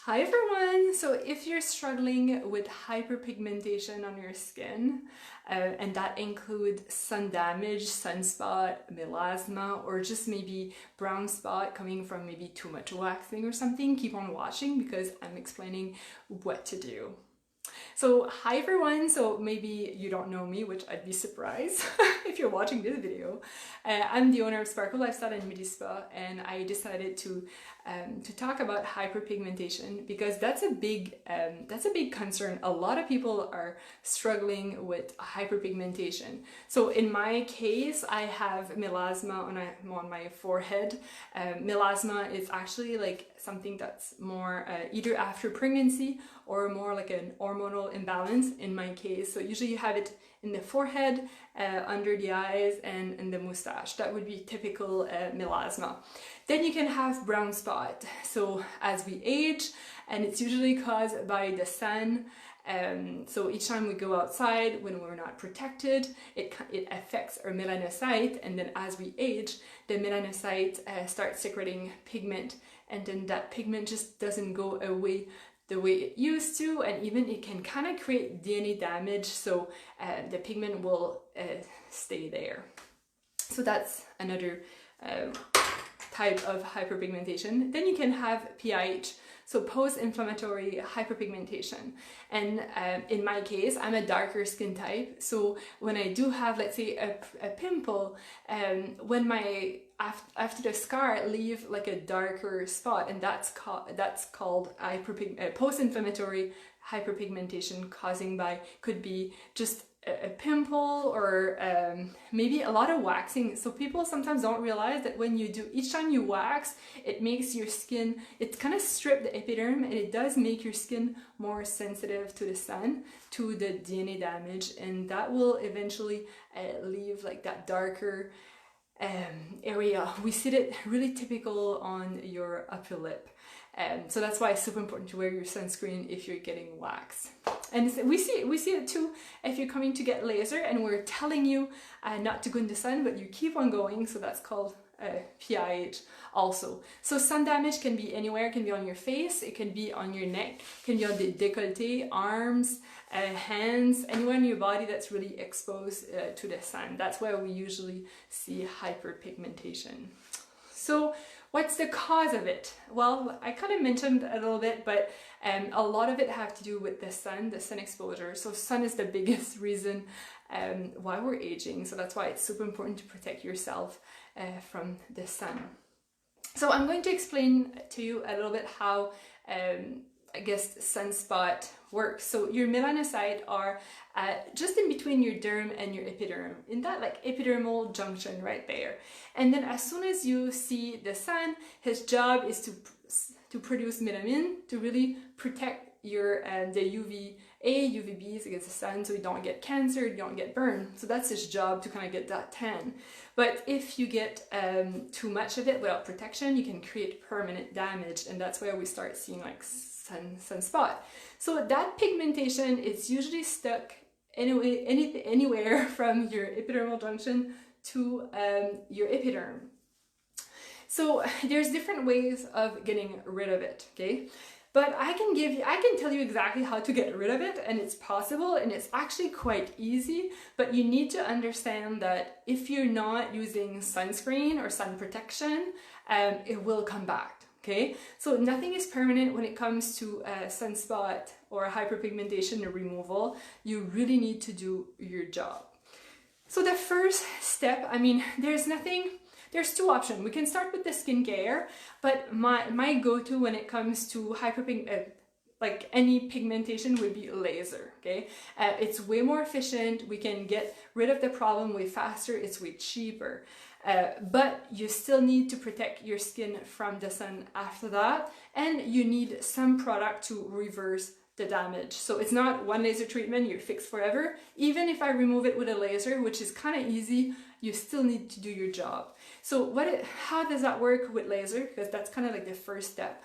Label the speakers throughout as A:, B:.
A: Hi everyone! So if you're struggling with hyperpigmentation on your skin, and that includes sun damage, sunspot, melasma, or just maybe brown spot coming from maybe too much waxing or something, keep on watching because I'm explaining what to do. So hi everyone, so maybe you don't know me, which I'd be surprised if you're watching this video. I'm the owner of Sparkle Lifestyle MediSpa, and I decided to talk about hyperpigmentation because that's a big concern. A lot of people are struggling with hyperpigmentation. So in my case, I have melasma on my forehead. Melasma is actually like something that's more either after pregnancy or more like an hormonal imbalance in my case. So usually you have it in the forehead, under the eyes, and in the mustache. That would be typical melasma. Then you can have brown spot. So as we age, and it's usually caused by the sun. So each time we go outside when we're not protected, it affects our melanocyte, and then as we age, the melanocyte starts secreting pigment, and then that pigment just doesn't go away the way it used to, and even it can kind of create DNA damage, so the pigment will stay there. So that's another type of hyperpigmentation. Then you can have PIH, so post-inflammatory hyperpigmentation. And in my case, I'm a darker skin type, so when I do have, let's say, a pimple, when my after the scar leave like a darker spot, and that's called post-inflammatory hyperpigmentation, causing by, could be just a pimple or maybe a lot of waxing. So people sometimes don't realize that when you do, each time you wax, it makes your skin, it kind of strips the epiderm, and it does make your skin more sensitive to the sun, to the DNA damage, and that will eventually leave like that darker area. We see it really typical on your upper lip. So that's why it's super important to wear your sunscreen if you're getting wax. And we see it too if you're coming to get laser and we're telling you not to go in the sun, but you keep on going. So that's called PIH also. So sun damage can be anywhere. It can be on your face, it can be on your neck, it can be on the décolleté, arms, hands, anywhere in your body that's really exposed to the sun. That's where we usually see hyperpigmentation. So what's the cause of it? Well, I kind of mentioned a little bit, but a lot of it have to do with the sun exposure. So sun is the biggest reason why we're aging. So that's why it's super important to protect yourself from the sun. So I'm going to explain to you a little bit how I guess sunspot works. So your melanocytes are just in between your derm and your epiderm, in that like epidermal junction right there. And then as soon as you see the sun, his job is to produce melanin to really protect your the UVA, UVBs against the sun, so you don't get cancer, you don't get burned. So that's his job, to kind of get that tan. But if you get too much of it without protection, you can create permanent damage, and that's where we start seeing like sunspot. So that pigmentation is usually stuck anywhere from your epidermal junction to your epiderm. So there's different ways of getting rid of it, okay? But I can tell you exactly how to get rid of it, and it's possible, and it's actually quite easy, but you need to understand that if you're not using sunscreen or sun protection, it will come back. Okay, so nothing is permanent when it comes to sunspot or hyperpigmentation removal. You really need to do your job. So the first step, I mean, there's two options. We can start with the skincare, but my go-to when it comes to like any pigmentation would be laser. Okay, it's way more efficient. We can get rid of the problem way faster. It's way cheaper. But you still need to protect your skin from the sun after that, and you need some product to reverse the damage. So it's not one laser treatment, you're fixed forever. Even if I remove it with a laser, which is kind of easy, you still need to do your job. So how does that work with laser? Because that's kind of like the first step.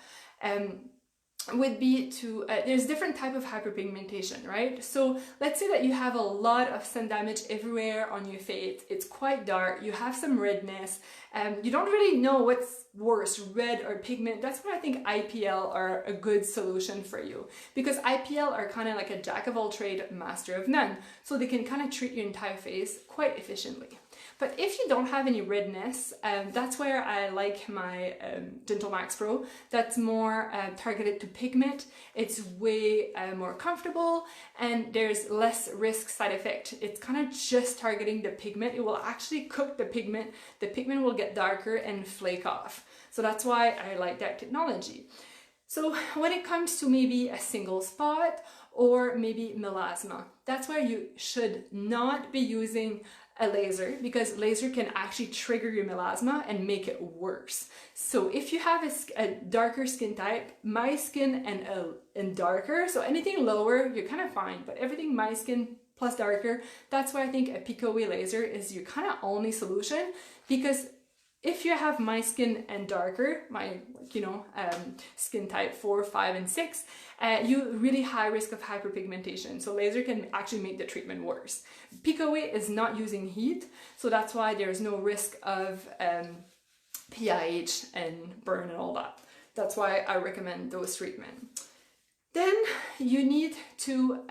A: would be to, there's different type of hyperpigmentation, right? So let's say that you have a lot of sun damage everywhere on your face, it's quite dark, you have some redness, you don't really know what's worse, red or pigment. That's where I think IPL are a good solution for you, because IPL are kind of like a jack of all trade, master of none, so they can kind of treat your entire face quite efficiently. But if you don't have any redness, that's where I like my Gentle Max Pro. That's more targeted to pigment. It's way more comfortable, and there's less risk side effect. It's kind of just targeting the pigment. It will actually cook the pigment. The pigment will get darker and flake off. So that's why I like that technology. So when it comes to maybe a single spot or maybe melasma, that's where you should not be using a laser, because laser can actually trigger your melasma and make it worse. So if you have a darker skin type, my skin and darker, so anything lower, you're kind of fine, but everything my skin plus darker, that's why I think a pico away laser is your kind of only solution, because if you have my skin and darker, my, skin type 4, 5, and 6, you really high risk of hyperpigmentation. So laser can actually make the treatment worse. Pico away is not using heat, so that's why there's no risk of PIH and burn and all that. That's why I recommend those treatments. Then you need to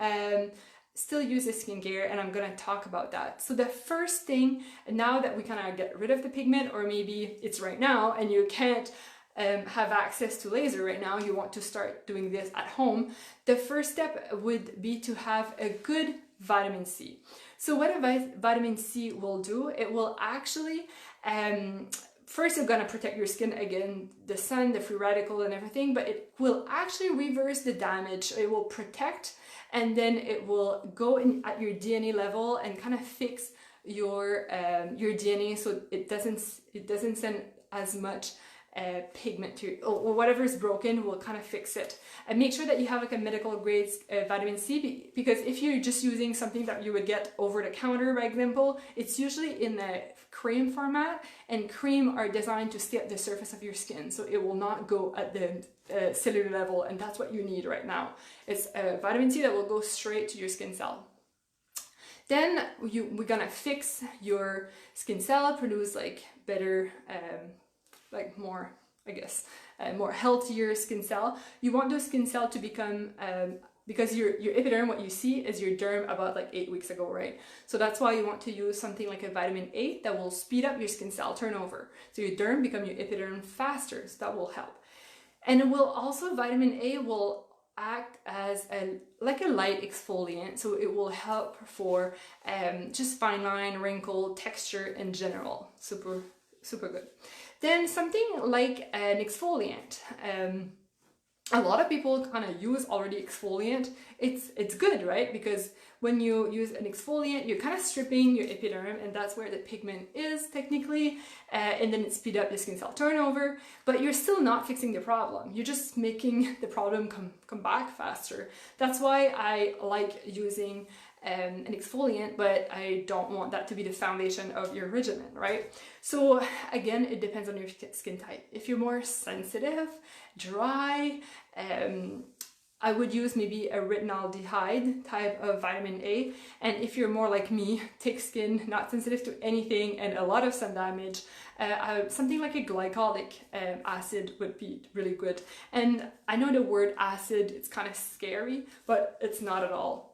A: still use the skincare, and I'm gonna talk about that. So the first thing, now that we kind of get rid of the pigment, or maybe it's right now and you can't have access to laser right now, you want to start doing this at home, the first step would be to have a good vitamin C. So what a vitamin C will do, it will actually first, it's gonna protect your skin against the sun, the free radical and everything, but it will actually reverse the damage. It will protect, and then it will go in at your DNA level and kind of fix your DNA, so it doesn't send as much pigment to, or whatever is broken will kind of fix it. And make sure that you have like a medical grade vitamin C, because if you're just using something that you would get over the counter, by example, it's usually in the cream format, and cream are designed to stay at the surface of your skin, so it will not go at the cellular level, and that's what you need right now. It's a vitamin C that will go straight to your skin cell. Then we're gonna fix your skin cell, produce like better, like more, I guess, more healthier skin cell. You want those skin cell to become, because your epiderm, what you see is your derm about like 8 weeks ago, right? So that's why you want to use something like a vitamin A that will speed up your skin cell turnover. So your derm become your epiderm faster, so that will help. And it will also, vitamin A will act as like a light exfoliant, so it will help for just fine line, wrinkle, texture in general. Super good. Then something like an exfoliant. A lot of people kind of use already exfoliant. It's good, right? Because when you use an exfoliant, you're kind of stripping your epiderm, and that's where the pigment is technically, and then it speeds up the skin cell turnover, but you're still not fixing the problem. You're just making the problem come back faster. That's why I like using an exfoliant, but I don't want that to be the foundation of your regimen, right? So again, it depends on your skin type. If you're more sensitive, dry, I would use maybe a retinaldehyde type of vitamin A. And if you're more like me, thick skin, not sensitive to anything, and a lot of sun damage, something like a glycolic acid would be really good. And I know the word acid, it's kind of scary, but it's not at all.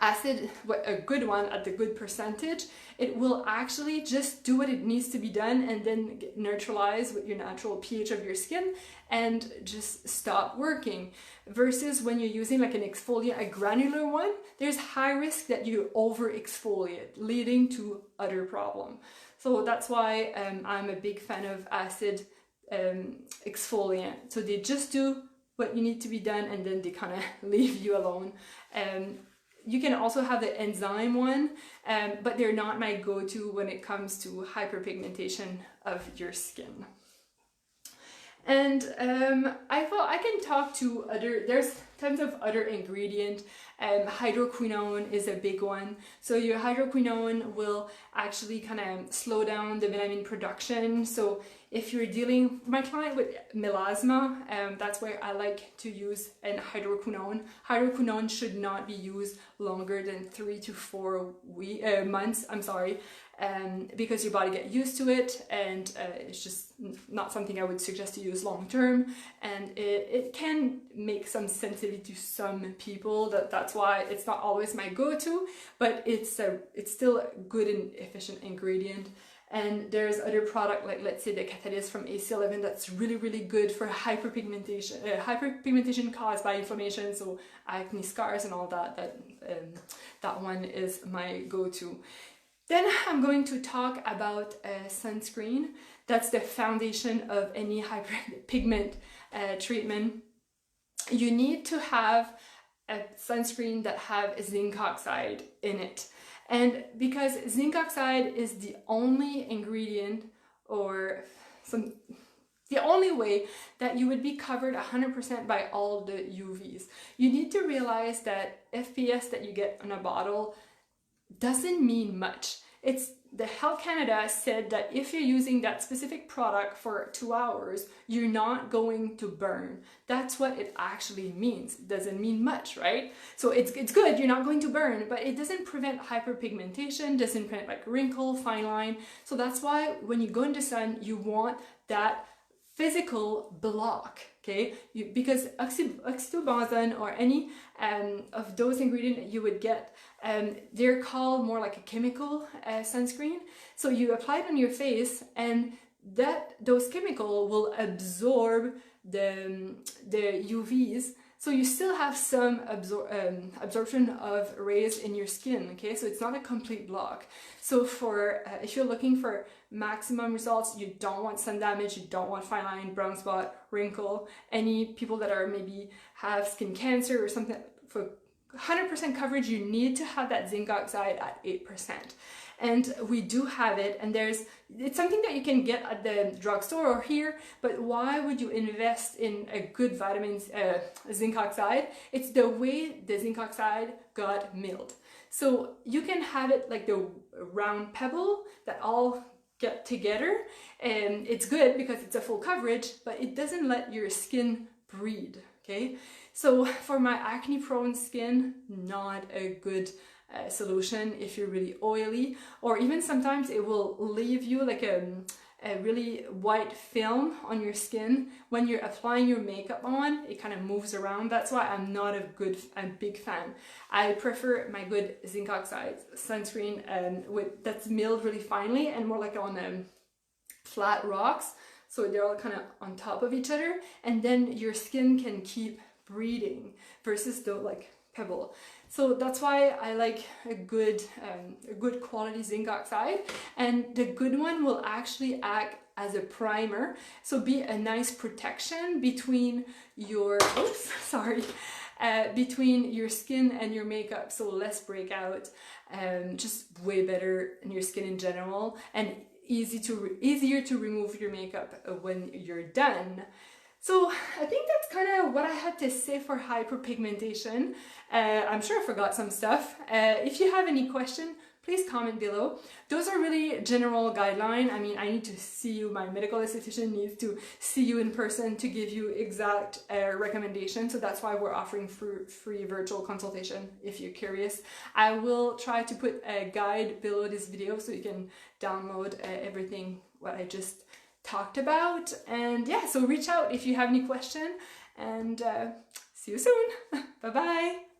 A: Acid, a good one at the good percentage, it will actually just do what it needs to be done, and then neutralize with your natural pH of your skin and just stop working. Versus when you're using like an exfoliant, a granular one, there's high risk that you over exfoliate, leading to other problem. So that's why I'm a big fan of acid exfoliant. So they just do what you need to be done, and then they kind of leave you alone. You can also have the enzyme one, but they're not my go-to when it comes to hyperpigmentation of your skin. And I thought I can talk to there's tons of other ingredients. Hydroquinone is a big one. So your hydroquinone will actually kind of slow down the vitamin production. So If you're dealing, my client with melasma, that's where I like to use an hydroquinone. Hydroquinone should not be used longer than 3 to 4 months, because your body gets used to it, and it's just not something I would suggest to use long term, and it can make some sensitivity to some people. That's why it's not always my go-to, but it's still a good and efficient ingredient. And there's other product, like let's say the catalyst from AC11, that's really, really good for hyperpigmentation. Hyperpigmentation caused by inflammation, so acne scars and all that. That one is my go-to. Then I'm going to talk about sunscreen. That's the foundation of any hyperpigment treatment. You need to have a sunscreen that have zinc oxide in it. And because zinc oxide is the only ingredient, or the only way that you would be covered 100% by all the UVs, you need to realize that FPS that you get on a bottle doesn't mean much. The Health Canada said that if you're using that specific product for 2 hours, you're not going to burn. That's what it actually means. It doesn't mean much, right? So it's good, you're not going to burn, but it doesn't prevent hyperpigmentation, doesn't prevent like wrinkle, fine line. So that's why when you go in the sun, you want that physical block, okay? Because oxybenzone or any of those ingredients you would get, they're called more like a chemical sunscreen. So you apply it on your face, and those chemicals will absorb the UVs. So you still have some absorption of rays in your skin, okay? So it's not a complete block. So if you're looking for maximum results, you don't want sun damage, you don't want fine line, brown spot, wrinkle, any people that are maybe have skin cancer or something, for 100% coverage, you need to have that zinc oxide at 8%. And we do have it, and it's something that you can get at the drugstore or here, but why would you invest in a good zinc oxide? It's the way the zinc oxide got milled. So you can have it like the round pebble that all get together, and it's good because it's a full coverage, but it doesn't let your skin breathe, okay? So for my acne prone skin, not a good solution if you're really oily, or even sometimes it will leave you like a really white film on your skin. When you're applying your makeup on, it kind of moves around. That's why I'm not a big fan. I prefer my good zinc oxide sunscreen that's milled really finely and more like on flat rocks, so they're all kind of on top of each other, and then your skin can keep breathing versus the like pebble. So that's why I like a good quality zinc oxide, and the good one will actually act as a primer, so be a nice protection between your between your skin and your makeup, so less breakout, just way better in your skin in general, and easier to remove your makeup when you're done. So I think that's kind of what I had to say for hyperpigmentation. I'm sure I forgot some stuff. If you have any question, please comment below. Those are really general guidelines. I mean, I need to see you, my medical esthetician needs to see you in person to give you exact recommendations. So that's why we're offering free virtual consultation if you're curious. I will try to put a guide below this video so you can download everything what I just talked about. And yeah, so reach out if you have any question, and see you soon. Bye bye.